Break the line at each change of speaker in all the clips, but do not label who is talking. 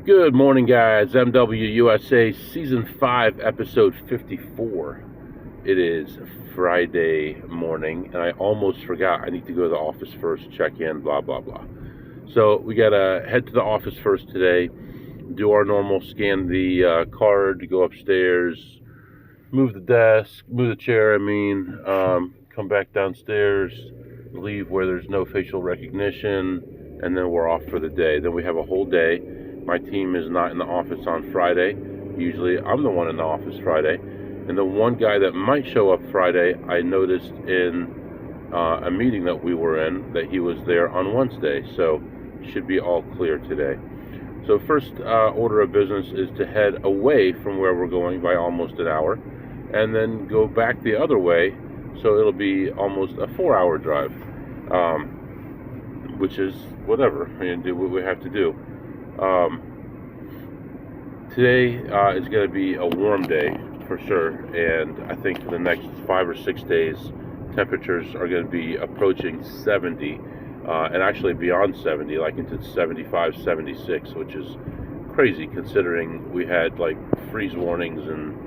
Good morning, guys. MWUSA Season 5, Episode 54. It is Friday morning, and I almost forgot I need to go to the office first, check in, blah, blah, blah. So we got to head to the office first today, do our normal scan the card, go upstairs, move the desk, move the chair, come back downstairs, leave where there's no facial recognition, and then we're off for the day. Then we have a whole day. My team is not in the office on Friday. Usually I'm the one in the office Friday. And the one guy that might show up Friday, I noticed in a meeting that we were in that he was there on Wednesday. So should be all clear today. So first order of business is to head away from where we're going by almost an hour and then go back the other way. So it'll be almost a 4-hour drive, which is whatever. Do what we have to do. Today is going to be a warm day for sure, and I think for the next 5 or 6 days, temperatures are going to be approaching 70, and actually beyond 70, like into 75, 76, which is crazy considering we had like freeze warnings and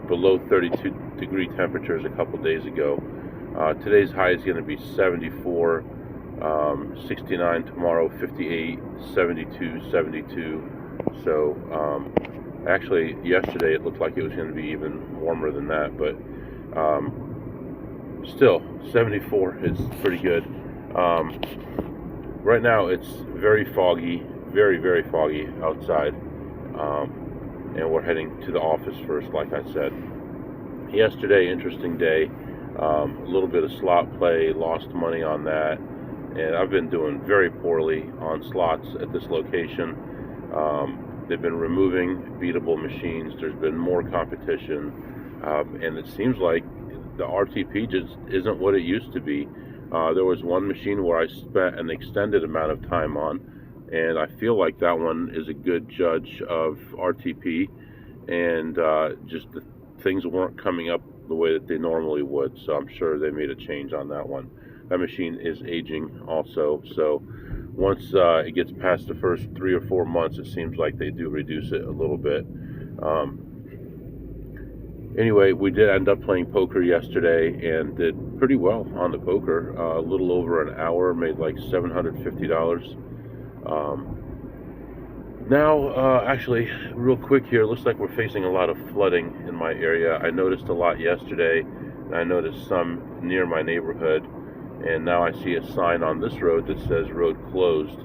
below 32 degree temperatures a couple days ago. Today's high is going to be 74. 69 tomorrow, 58, 72, 72. So actually yesterday it looked like it was going to be even warmer than that, but still 74 is pretty good. Right now it's very foggy, very, very foggy outside, and we're heading to the office first, like I said. Yesterday, interesting day. A little bit of slot play, lost money on that. And I've been doing very poorly on slots at this location. They've been removing beatable machines. There's been more competition. And it seems like the RTP just isn't what it used to be. There was one machine where I spent an extended amount of time on, and I feel like that one is a good judge of RTP. And just the things weren't coming up the way that they normally would. So I'm sure they made a change on that one. That machine is aging also, so once it gets past the first 3 or 4 months, it seems like they do reduce it a little bit. Anyway, we did end up playing poker yesterday and did pretty well on the poker. A little over an hour, made like $750. Now, actually, real quick here, looks like we're facing a lot of flooding in my area. I noticed a lot yesterday, and I noticed some near my neighborhood. And now I see a sign on this road that says road closed.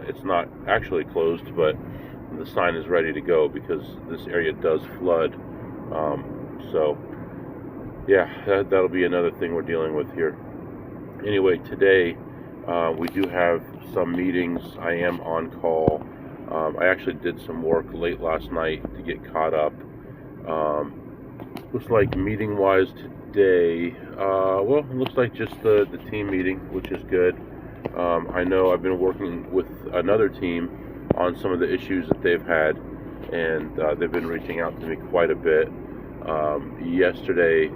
It's not actually closed, but the sign is ready to go because this area does flood. So yeah, that'll be another thing we're dealing with here. Anyway, today we do have some meetings. I am on call. I actually did some work late last night to get caught up. Looks like meeting-wise today, well, it looks like just the team meeting, which is good. I know I've been working with another team on some of the issues that they've had, and they've been reaching out to me quite a bit. Yesterday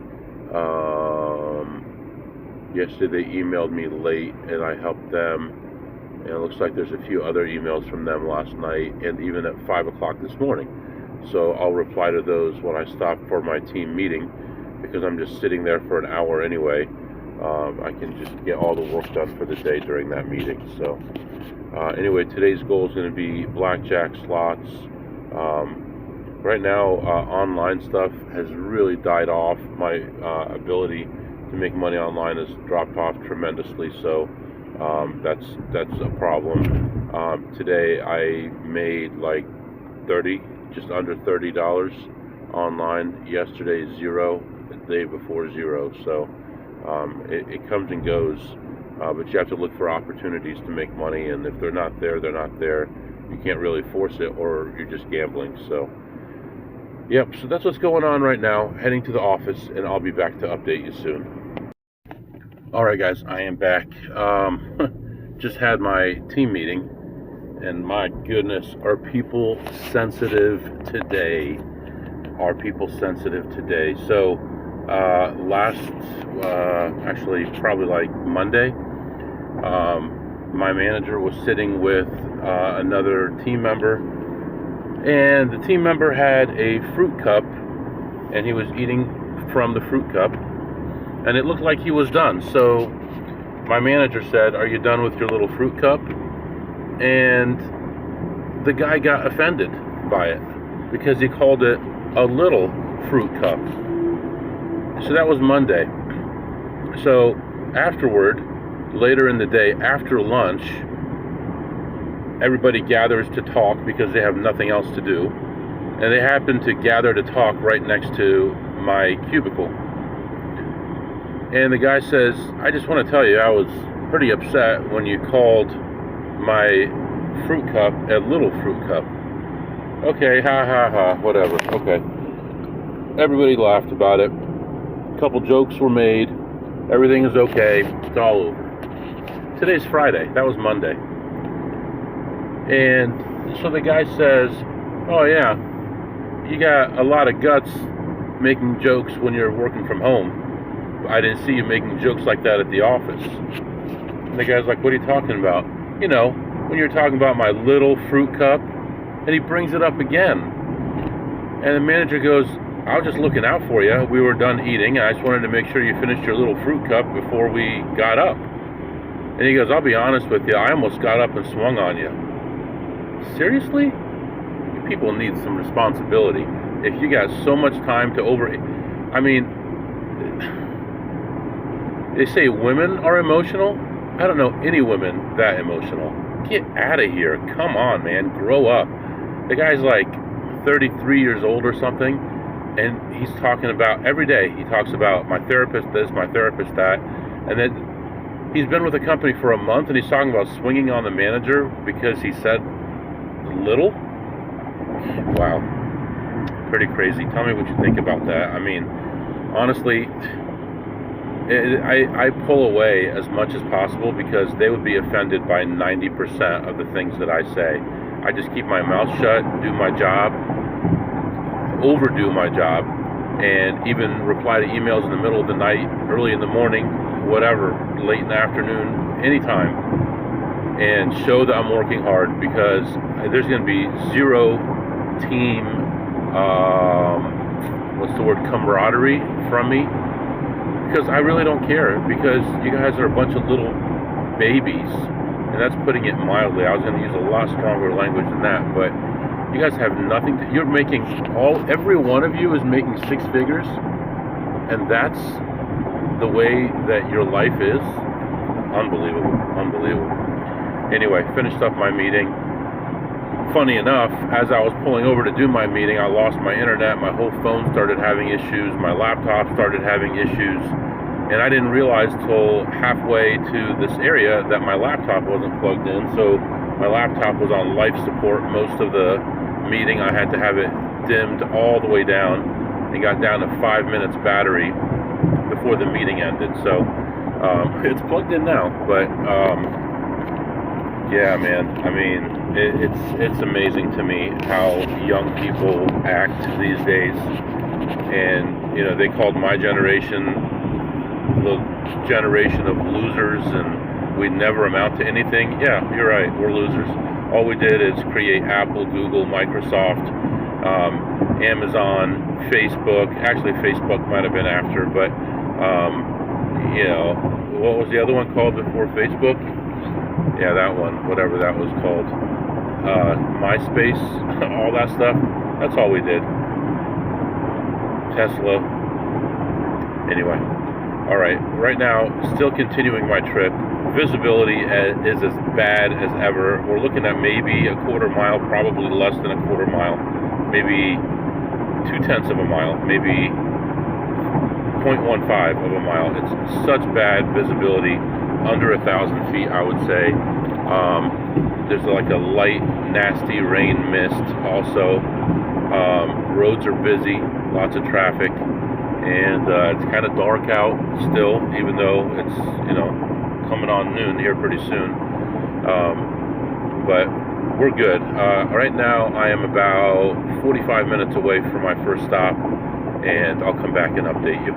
they emailed me late, and I helped them. And it looks like there's a few other emails from them last night, and even at 5 o'clock this morning. So I'll reply to those when I stop for my team meeting, because I'm just sitting there for an hour anyway. I can just get all the work done for the day during that meeting. So anyway, today's goal is going to be blackjack slots. Right now, online stuff has really died off. My ability to make money online has dropped off tremendously. So that's a problem. Today I made like just under $30 online. Yesterday, $0. The day before, $0. So it comes and goes, but you have to look for opportunities to make money, and if they're not there, they're not there. You can't really force it, or you're just gambling. So yep, so that's what's going on right now. Heading to the office, and I'll be back to update you soon. Alright guys, I am back. Just had my team meeting, and my goodness, are people sensitive today? So actually probably like Monday, my manager was sitting with another team member, and the team member had a fruit cup, and he was eating from the fruit cup, and it looked like he was done. So my manager said, "Are you done with your little fruit cup?" And the guy got offended by it because he called it a little fruit cup. So that was Monday. So afterward, later in the day, after lunch, everybody gathers to talk because they have nothing else to do. And they happen to gather to talk right next to my cubicle. And the guy says, "I just want to tell you, I was pretty upset when you called my fruit cup a little fruit cup." Okay, ha ha ha, whatever. Okay. Everybody laughed about it. A couple jokes were made. Everything is okay. It's all over. Today's Friday. That was Monday. And so the guy says, "Oh yeah, you got a lot of guts making jokes when you're working from home. I didn't see you making jokes like that at the office." And the guy's like, "What are you talking about?" "You know, when you're talking about my little fruit cup." And he brings it up again. And the manager goes, "I was just looking out for you. We were done eating. I just wanted to make sure you finished your little fruit cup before we got up." And he goes, "I'll be honest with you, I almost got up and swung on you." Seriously? You people need some responsibility. If you got so much time to I mean, they say women are emotional. I don't know any women that emotional. Get out of here. Come on, man. Grow up. The guy's like 33 years old or something, and he's talking about, every day, he talks about my therapist this, my therapist that, and then he's been with the company for a month, and he's talking about swinging on the manager because he said little? Wow. Pretty crazy. Tell me what you think about that. I mean, honestly, I pull away as much as possible because they would be offended by 90% of the things that I say. I just keep my mouth shut, do my job, overdo my job, and even reply to emails in the middle of the night, early in the morning, whatever, late in the afternoon, anytime, and show that I'm working hard, because there's going to be zero team, camaraderie from me, because I really don't care, because you guys are a bunch of little babies, and that's putting it mildly. I was going to use a lot stronger language than that, but you guys have nothing to, you're making every one of you is making six figures, and that's the way that your life is. Unbelievable. Anyway, finished up my meeting. Funny enough, as I was pulling over to do my meeting, I lost my internet, my whole phone started having issues, my laptop started having issues, and I didn't realize till halfway to this area that my laptop wasn't plugged in, so my laptop was on life support most of the meeting. I had to have it dimmed all the way down and got down to 5 minutes battery before the meeting ended. So it's plugged in now, but yeah, man, I mean, it's amazing to me how young people act these days. And you know, they called my generation the generation of losers, and we'd never amount to anything. Yeah, you're right, we're losers. All we did is create Apple, Google, Microsoft, Amazon, Facebook. Actually, Facebook might have been after, but you know, what was the other one called before Facebook? Yeah, that one, whatever that was called. MySpace, all that stuff. That's all we did. Tesla. Anyway, all right. Right now, still continuing my trip. Visibility is as bad as ever. We're looking at maybe a quarter mile, probably less than a quarter mile, maybe 0.2 of a mile, maybe 0.15 of a mile. It's such bad visibility, under 1,000 feet, I would say. There's like a light, nasty rain mist also. Roads are busy, lots of traffic, and it's kind of dark out still, even though it's, you know, coming on noon here pretty soon. But we're good. Right now I am about 45 minutes away from my first stop, and I'll come back and update you.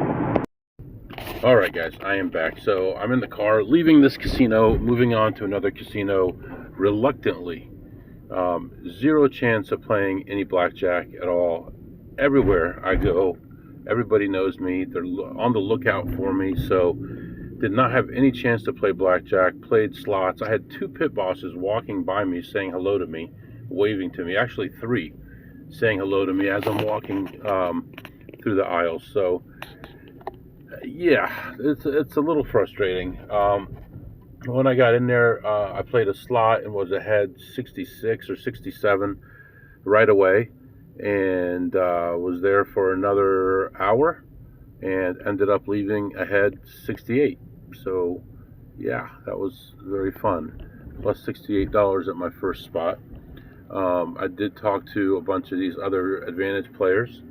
Alright guys, I am back. So I'm in the car, leaving this casino, moving on to another casino reluctantly. Zero chance of playing any blackjack at all. Everywhere I go, everybody knows me. They're on the lookout for me. So did not have any chance to play blackjack. Played slots. I had two pit bosses walking by me saying hello to me, waving to me. Actually three saying hello to me as I'm walking through the aisles. So yeah, it's a little frustrating. When I got in there, I played a slot and was ahead 66 or 67 right away, and was there for another hour, and ended up leaving ahead 68. So yeah, that was very fun. Plus $68 at my first spot. I did talk to a bunch of these other advantage players,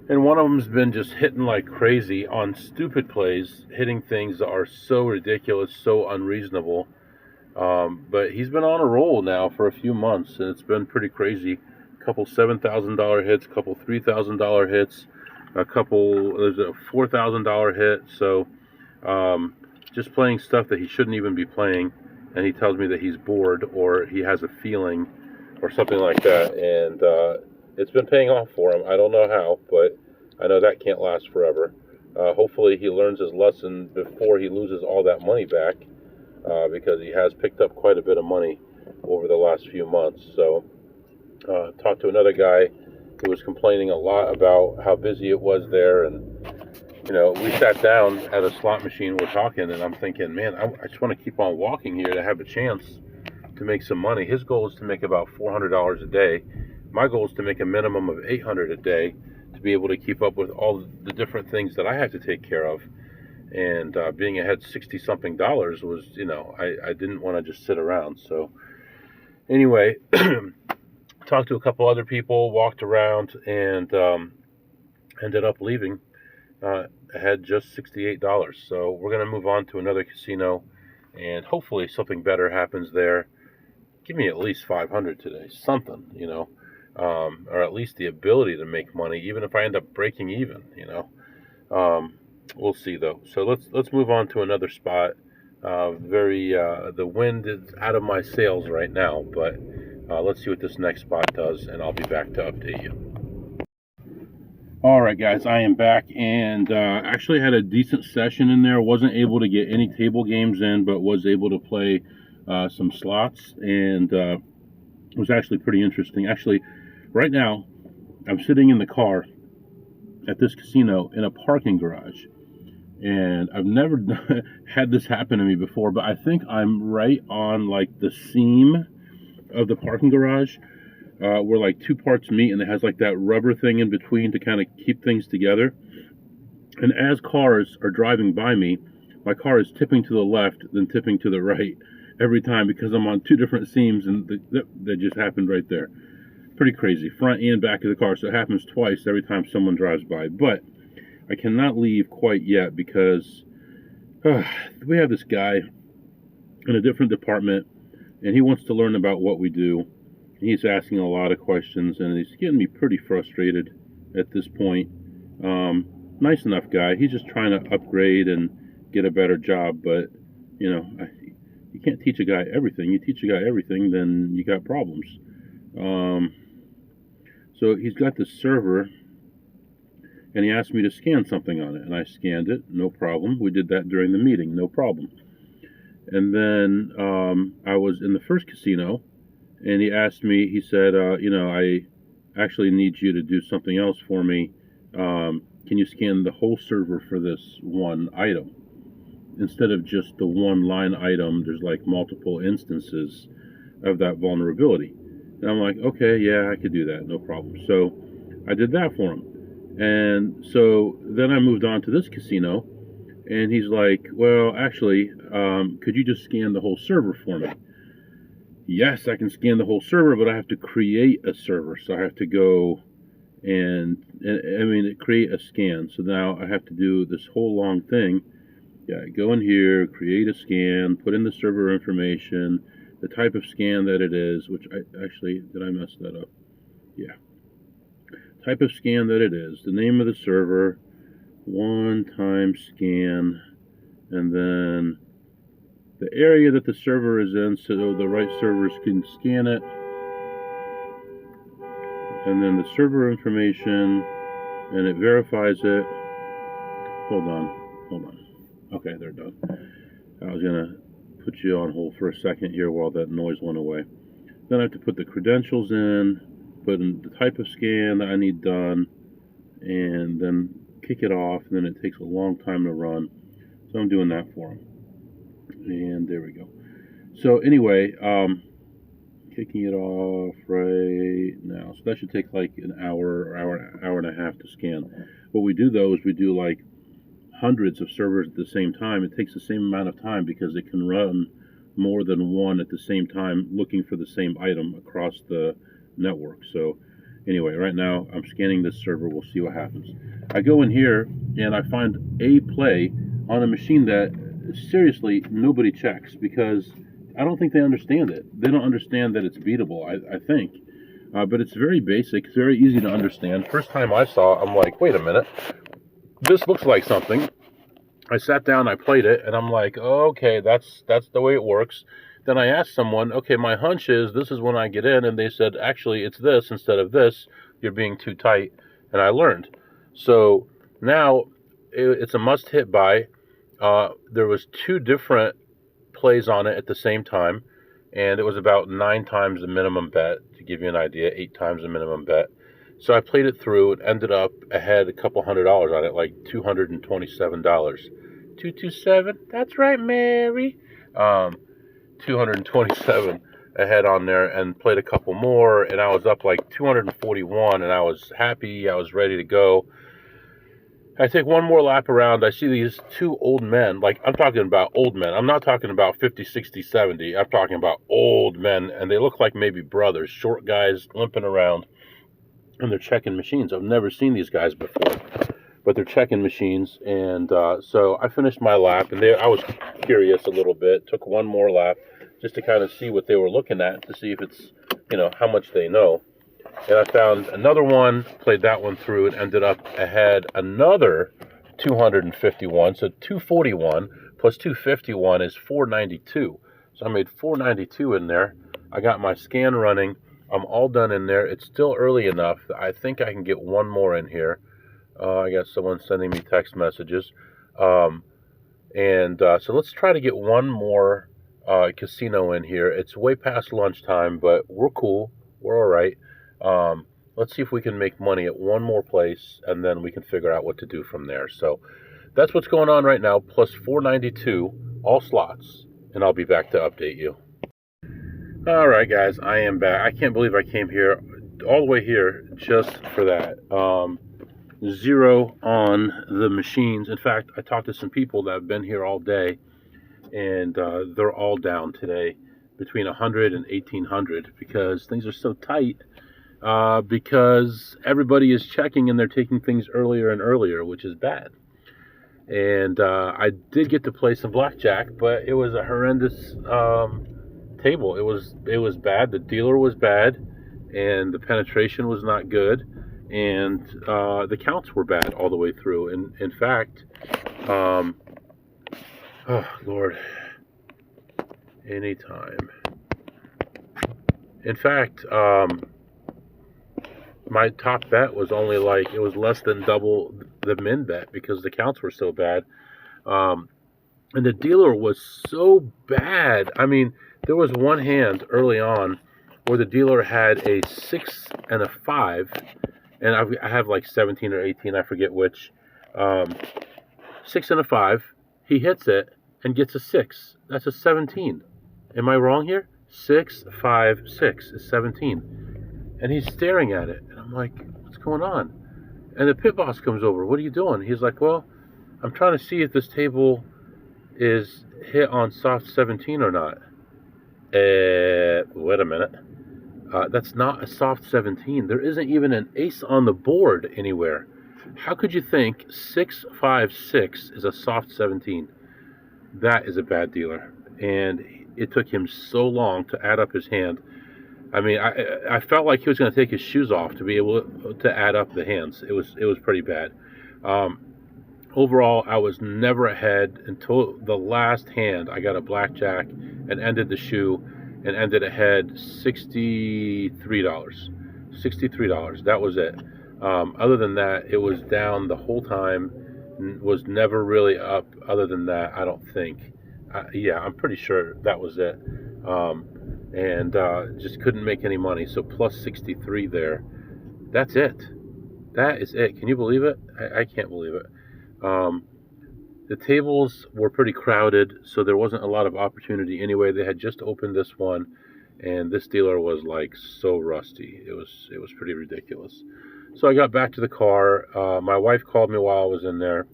and one of them's been just hitting like crazy on stupid plays, hitting things that are so ridiculous, so unreasonable. But he's been on a roll now for a few months, and it's been pretty crazy. A couple $7,000 hits, a couple $3,000 hits, there's a $4,000 hit. So just playing stuff that he shouldn't even be playing, and he tells me that he's bored or he has a feeling or something like that, and it's been paying off for him. I don't know how, but I know that can't last forever. Hopefully he learns his lesson before he loses all that money back, because he has picked up quite a bit of money over the last few months. So talked to another guy who was complaining a lot about how busy it was there, and we sat down at a slot machine, we're talking, and I'm thinking, man, I just want to keep on walking here to have a chance to make some money. His goal is to make about $400 a day. My goal is to make a minimum of $800 a day to be able to keep up with all the different things that I have to take care of. And being ahead 60 something dollars was, I didn't want to just sit around. So anyway, talked to a couple other people, walked around, and ended up leaving ahead just $68. So we're going to move on to another casino, and hopefully something better happens there. Give me at least 500 today, something, or at least the ability to make money, even if I end up breaking even, We'll see though. So let's move on to another spot. The wind is out of my sails right now, but let's see what this next spot does, and I'll be back to update you. All right, guys, I am back, and actually had a decent session in there. Wasn't able to get any table games in, but was able to play some slots, and it was actually pretty interesting. Actually, right now, I'm sitting in the car at this casino in a parking garage, and I've never had this happen to me before, but I think I'm right on like the seam of the parking garage, where like two parts meet, and it has like that rubber thing in between to kind of keep things together. And as cars are driving by me, my car is tipping to the left, then tipping to the right every time, because I'm on two different seams, and that just happened right there. Pretty crazy, front and back of the car. So it happens twice every time someone drives by. But I cannot leave quite yet, because we have this guy in a different department, and he wants to learn about what we do. He's asking a lot of questions, and he's getting me pretty frustrated at this point. Nice enough guy. He's just trying to upgrade and get a better job, but you can't teach a guy everything. You teach a guy everything, then you got problems. So he's got this server, and he asked me to scan something on it, and I scanned it, no problem. We did that during the meeting, no problem. And then I was in the first casino, and he asked me, he said, I actually need you to do something else for me. Can you scan the whole server for this one item? Instead of just the one line item, there's like multiple instances of that vulnerability. And I'm like, okay, yeah, I could do that, no problem. So I did that for him. And so then I moved on to this casino, and he's like, well, actually, could you just scan the whole server for me? Yes, I can scan the whole server, but I have to create a server. So I have to go and create a scan. So now I have to do this whole long thing. Yeah, go in here, create a scan, put in the server information, the type of scan that it is, which did I mess that up? Yeah. Type of scan that it is, the name of the server, one-time scan, and then the area that the server is in, so the right servers can scan it. and then the server information, and it verifies it. Hold on. Okay, they're done. I was gonna put you on hold for a second here while that noise went away. Then I have to put the credentials in, put in the type of scan that I need done, and then kick it off, and then it takes a long time to run. So I'm doing that for them. And there we go. So anyway, kicking it off right now. So that should take like an hour or hour and a half to scan. What we do though is we do like hundreds of servers at the same time. It takes the same amount of time because it can run more than one at the same time looking for the same item across the network. So anyway, right now I'm scanning this server. We'll see what happens. I go in here and I find a play on a machine that seriously nobody checks because I don't think they understand it. They don't understand that it's beatable, I think. But it's very basic. It's very easy to understand. First time I saw it, I'm like, wait a minute. This looks like something. I sat down, I played it, and I'm like, okay, that's the way it works. Then I asked someone, okay, my hunch is this is when I get in, and they said, actually, it's this instead of this. You're being too tight, and I learned. So now it's a must-hit buy. There was 2 different plays on it at the same time, and it was about 9 times the minimum bet, to give you an idea, 8 times the minimum bet. So I played it through and ended up ahead a couple $100 on it, like $227. 227, that's right, Mary. 227 ahead on there, and played a couple more, and I was up like 241, and I was happy, I was ready to go. I take one more lap around, I see these 2 old men, like I'm talking about old men, I'm not talking about 50, 60, 70, I'm talking about old men, and they look like maybe brothers, short guys limping around, and they're checking machines. I've never seen these guys before, but they're checking machines, and so I finished my lap, and I was curious a little bit, took one more lap, just to kind of see what they were looking at, to see if it's, how much they know. And I found another one, played that one through, and ended up ahead another 251. So 241 plus 251 is 492. So I made 492 in there. I got my scan running. I'm all done in there. It's still early enough. I think I can get one more in here. I got someone sending me text messages. So let's try to get one more casino in here. It's way past lunchtime, but we're cool. We're all right. Let's see if we can make money at one more place, and then we can figure out what to do from there. So that's what's going on right now, plus 492, all slots, and I'll be back to update you. All right, guys, I am back. I can't believe I came here, all the way here, just for that. 0 on the machines. In fact, I talked to some people that have been here all day, and they're all down today, between 100 and 1,800, because things are so tight. Because everybody is checking and they're taking things earlier and earlier, which is bad. And I did get to play some blackjack, but it was a horrendous table. It was bad. The dealer was bad, and the penetration was not good, and the counts were bad all the way through. And in fact, oh Lord, anytime. In fact, my top bet was only it was less than double the min bet because the counts were so bad. And the dealer was so bad. I mean, there was one hand early on where the dealer had a 6 and a 5, and I have like 17 or 18, I forget which. 6 and a 5, he hits it and gets a 6. That's a 17. Am I wrong here? 6, 5, 6 is 17. And he's staring at it. And I'm like, what's going on? And the pit boss comes over. What are you doing? He's like, well, I'm trying to see if this table is hit on soft 17 or not. Wait a minute. That's not a soft 17. There isn't even an ace on the board anywhere. How could you think 6, 5, 6 is a soft 17? That is a bad dealer. And it took him so long to add up his hand. I mean, I felt like he was going to take his shoes off to be able to add up the hands. It was pretty bad. Overall, I was never ahead until the last hand. I got a blackjack and ended the shoe and ended ahead $63. $63. That was it. Other than that, it was down the whole time. Was never really up. Other than that, I don't think. Yeah, I'm pretty sure that was it. And just couldn't make any money. So plus 63 there. That's it. That is it. Can you believe it? I can't believe it. The tables were pretty crowded, so there wasn't a lot of opportunity anyway. They had just opened this one, and this dealer was like so rusty. It was pretty ridiculous. So I got back to the car. My wife called me while I was in there.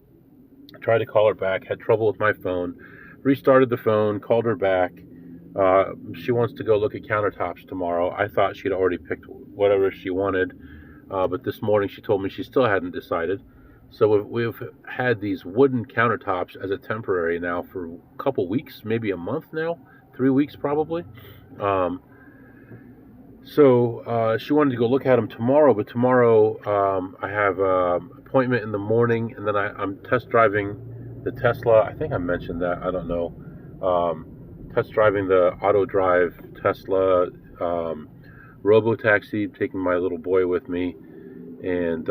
I tried to call her back, had trouble with my phone. Restarted the phone, called her back. She wants to go look at countertops tomorrow. I thought she'd already picked whatever she wanted, but this morning she told me she still hadn't decided. So we've had these wooden countertops as a temporary now for a couple weeks, maybe a month now, 3 weeks probably. So she wanted to go look at them tomorrow, but tomorrow I have an appointment in the morning, and then I'm test driving the Tesla. I think I mentioned that. I don't know. Test driving the auto drive Tesla robo-taxi, taking my little boy with me, and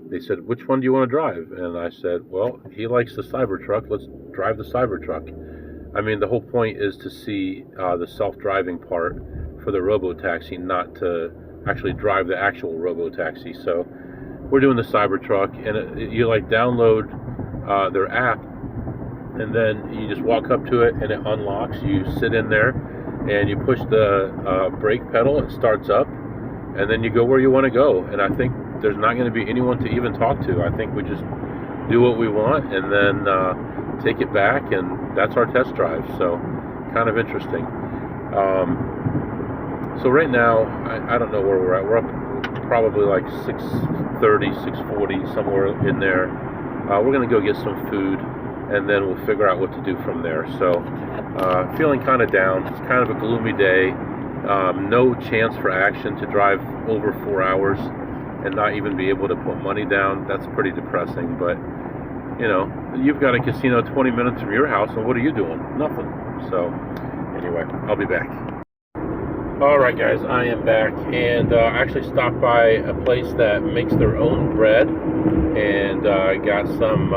they said, which one do you want to drive? And I said, well, he likes the Cybertruck. Let's drive the Cybertruck. I mean, the whole point is to see the self-driving part for the robo-taxi, not to actually drive the actual robo-taxi. So we're doing the Cybertruck, and you like download their app, and then you just walk up to it, and it unlocks. You sit in there, and you push the brake pedal. It starts up, and then you go where you want to go. And I think there's not going to be anyone to even talk to. I think we just do what we want, and then take it back, and that's our test drive. So kind of interesting. So right now, I don't know where we're at. We're up probably like 6:30, 6:40, somewhere in there. We're going to go get some food, and then we'll figure out what to do from there. So feeling kind of down. It's kind of a gloomy day. No chance for action to drive over 4 hours and not even be able to put money down. That's pretty depressing. But, you know, you've got a casino 20 minutes from your house, and what are you doing? Nothing. So anyway, I'll be back. All right, guys, I am back, and I actually stopped by a place that makes their own bread, and I got some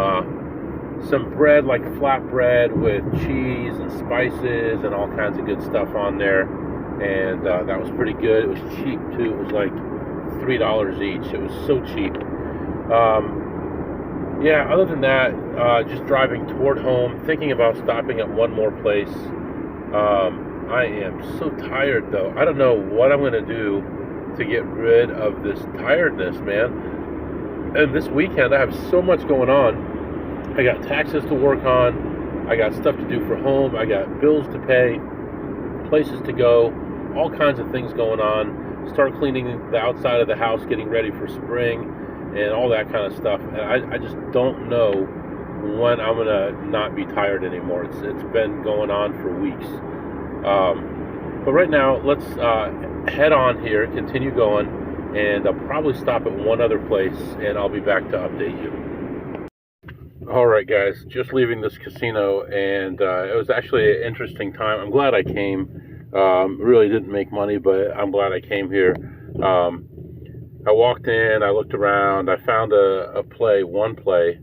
bread, like flat bread with cheese and spices and all kinds of good stuff on there, and that was pretty good. It was cheap too. It was like $3 each. It was so cheap. Yeah, other than that, just driving toward home, thinking about stopping at one more place. I am so tired, though. I don't know what I'm going to do to get rid of this tiredness, man. And this weekend, I have so much going on. I got taxes to work on. I got stuff to do for home. I got bills to pay, places to go, all kinds of things going on. Start cleaning the outside of the house, getting ready for spring, and all that kind of stuff. And I just don't know when I'm going to not be tired anymore. It's been going on for weeks. But right now, let's head on here, continue going, and I'll probably stop at one other place, and I'll be back to update you. All right, guys, just leaving this casino, and it was actually an interesting time. I'm glad I came. Really didn't make money, but I'm glad I came here. I walked in, I looked around, I found one play,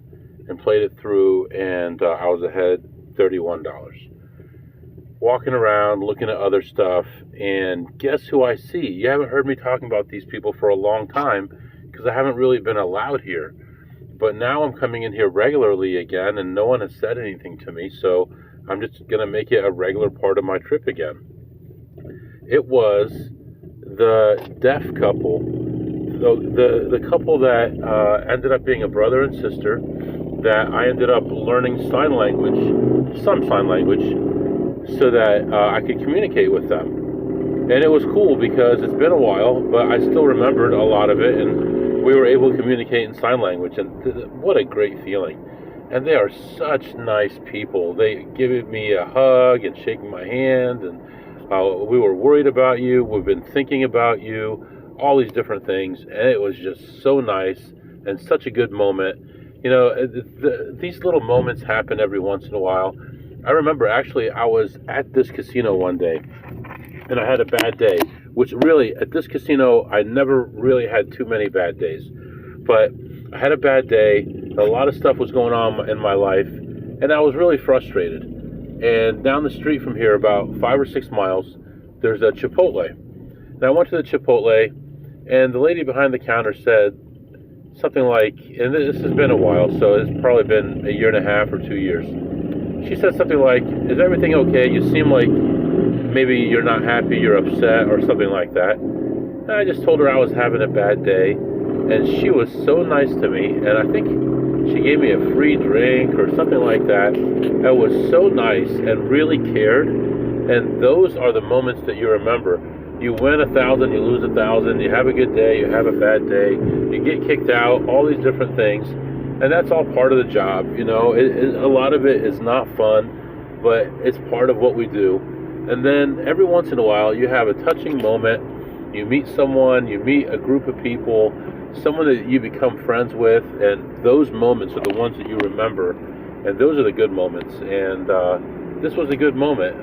and played it through, and I was ahead $31. Walking around, looking at other stuff, and guess who I see? You haven't heard me talking about these people for a long time because I haven't really been allowed here. But now I'm coming in here regularly again, and no one has said anything to me, so I'm just going to make it a regular part of my trip again. It was the deaf couple, the couple that ended up being a brother and sister, that I ended up learning sign language, some sign language, so that I could communicate with them. And it was cool because it's been a while, but I still remembered a lot of it, and we were able to communicate in sign language, and what a great feeling. And they are such nice people. They gave me a hug and shaking my hand, and we were worried about you, we've been thinking about you, all these different things, and it was just so nice and such a good moment. You know, these little moments happen every once in a while. I remember actually I was at this casino one day, and I had a bad day. which really, at this casino, I never really had too many bad days. But I had a bad day. A lot of stuff was going on in my life, and I was really frustrated. And down the street from here, about 5 or 6 miles, there's a Chipotle. And I went to the Chipotle, and the lady behind the counter said something like, and this has been a while, so it's probably been a year and a half or 2 years. She said something like, "Is everything okay? You seem like maybe you're not happy, you're upset," or something like that. And I just told her I was having a bad day, and she was so nice to me, and I think she gave me a free drink or something like that. It was so nice and really cared, and those are the moments that you remember. You win 1,000, you lose 1,000, you have a good day, you have a bad day, you get kicked out, all these different things, and that's all part of the job. You know, a lot of it is not fun, but it's part of what we do. And then every once in a while, you have a touching moment. You meet someone, you meet a group of people, someone that you become friends with, and those moments are the ones that you remember, and those are the good moments. And this was a good moment.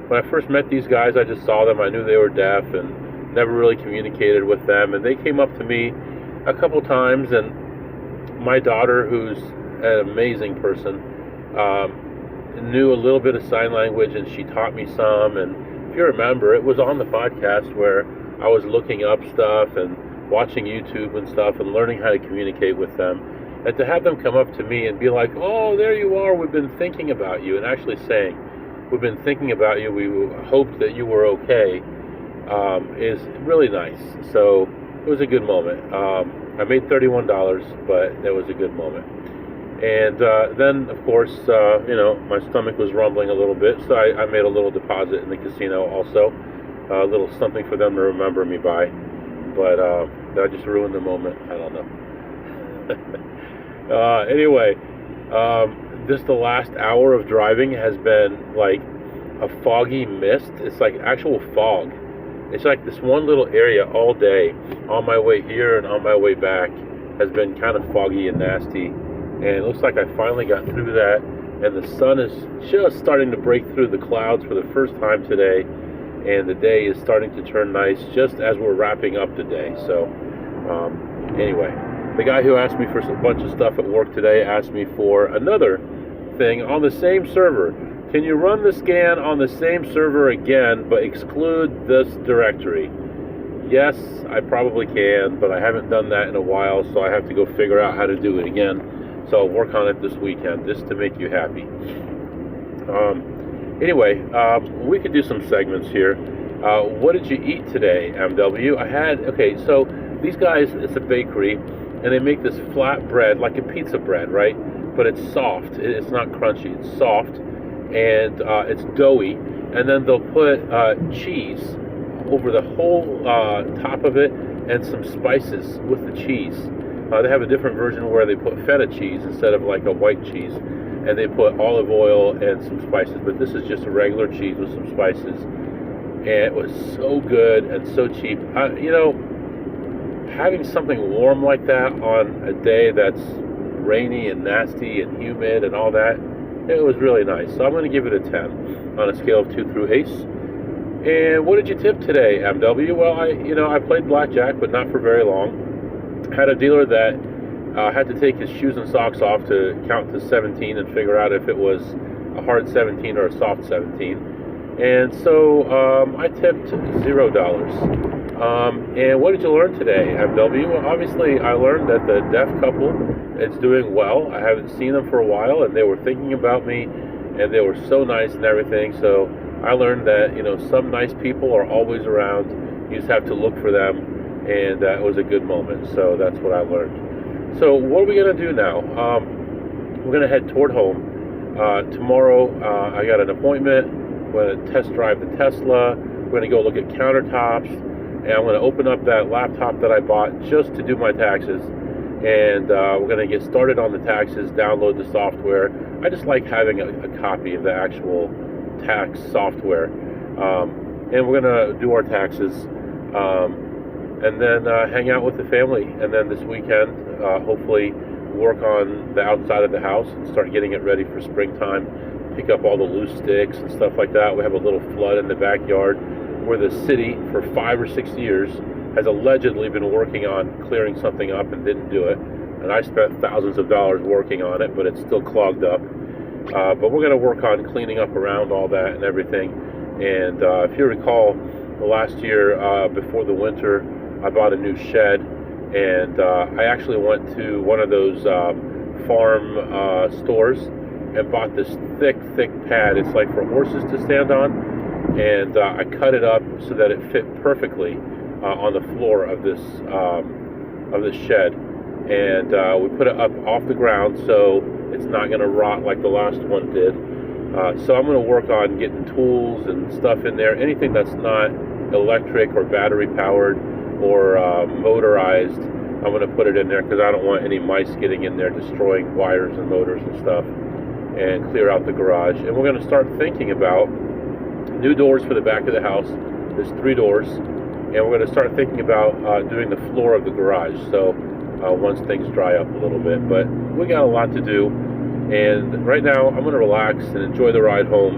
When I first met these guys, I just saw them. I knew they were deaf and never really communicated with them. And they came up to me a couple times, and my daughter, who's an amazing person, knew a little bit of sign language, and she taught me some. And if you remember, it was on the podcast where I was looking up stuff and watching YouTube and stuff and learning how to communicate with them. And to have them come up to me and be like, "Oh, there you are, we've been thinking about you," and actually saying, "We've been thinking about you, we hoped that you were okay," is really nice. So it was a good moment. I made $31, but it was a good moment. And then, of course, my stomach was rumbling a little bit, so I made a little deposit in the casino also, a little something for them to remember me by. But I just ruined the moment. I don't know. Anyway, just the last hour of driving has been like a foggy mist. It's like actual fog. It's like this one little area all day on my way here and on my way back has been kind of foggy and nasty. And it looks like I finally got through that, and the sun is just starting to break through the clouds for the first time today, and the day is starting to turn nice just as we're wrapping up the day. So anyway, the guy who asked me for a bunch of stuff at work today asked me for another thing on the same server. Can you run the scan on the same server again, but exclude this directory? Yes, I probably can, but I haven't done that in a while, so I have to go figure out how to do it again. So I'll work on it this weekend, just to make you happy. Anyway, we could do some segments here. What did you eat today, MW? So these guys, it's a bakery, and they make this flat bread, like a pizza bread, right? But it's soft. It's not crunchy. It's soft, and it's doughy. And then they'll put cheese over the whole top of it, and some spices with the cheese. They have a different version where they put feta cheese instead of like a white cheese, and they put olive oil and some spices, but this is just a regular cheese with some spices, and it was so good and so cheap. Having something warm like that on a day that's rainy and nasty and humid and all that, it was really nice. So I'm going to give it a 10 on a scale of 2 through 8. And what did you tip today, MW? Well, I played Blackjack, but not for very long. Had a dealer that had to take his shoes and socks off to count to 17 and figure out if it was a hard 17 or a soft 17. And so I tipped $0. And what did you learn today, MW? Well, obviously, I learned that the deaf couple is doing well. I haven't seen them for a while, and they were thinking about me, and they were so nice and everything. So I learned that, some nice people are always around. You just have to look for them. And that was a good moment. So that's what I learned. So what are we going to do now? We're going to head toward home. Tomorrow I got an appointment. We're going to test drive the Tesla. We're going to go look at countertops. And I'm going to open up that laptop that I bought just to do my taxes. And we're going to get started on the taxes, download the software. I just like having a copy of the actual tax software. And we're going to do our taxes. And then hang out with the family. And then this weekend, hopefully work on the outside of the house and start getting it ready for springtime. Pick up all the loose sticks and stuff like that. We have a little flood in the backyard. where the city for 5 or 6 years has allegedly been working on clearing something up and didn't do it. And I spent thousands of dollars working on it, but it's still clogged up. But we're going to work on cleaning up around all that and everything. And if you recall, last year before the winter, I bought a new shed, and I actually went to one of those farm stores and bought this thick pad. It's like for horses to stand on. And I cut it up so that it fit perfectly on the floor of this shed, and we put it up off the ground so it's not going to rot like the last one did. So I'm going to work on getting tools and stuff in there, anything that's not electric or battery powered or motorized. I'm going to put it in there because I don't want any mice getting in there destroying wires and motors and stuff, and clear out the garage. And we're going to start thinking about new doors for the back of the house. There's 3 doors, and we're going to start thinking about doing the floor of the garage. So once things dry up a little bit, but we got a lot to do. And right now, I'm going to relax and enjoy the ride home.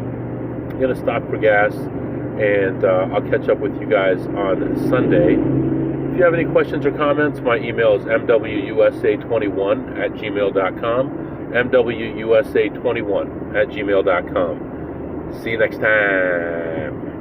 I'm going to stop for gas, and I'll catch up with you guys on Sunday. If you have any questions or comments, my email is mwusa21@gmail.com. mwusa21@gmail.com. See you next time.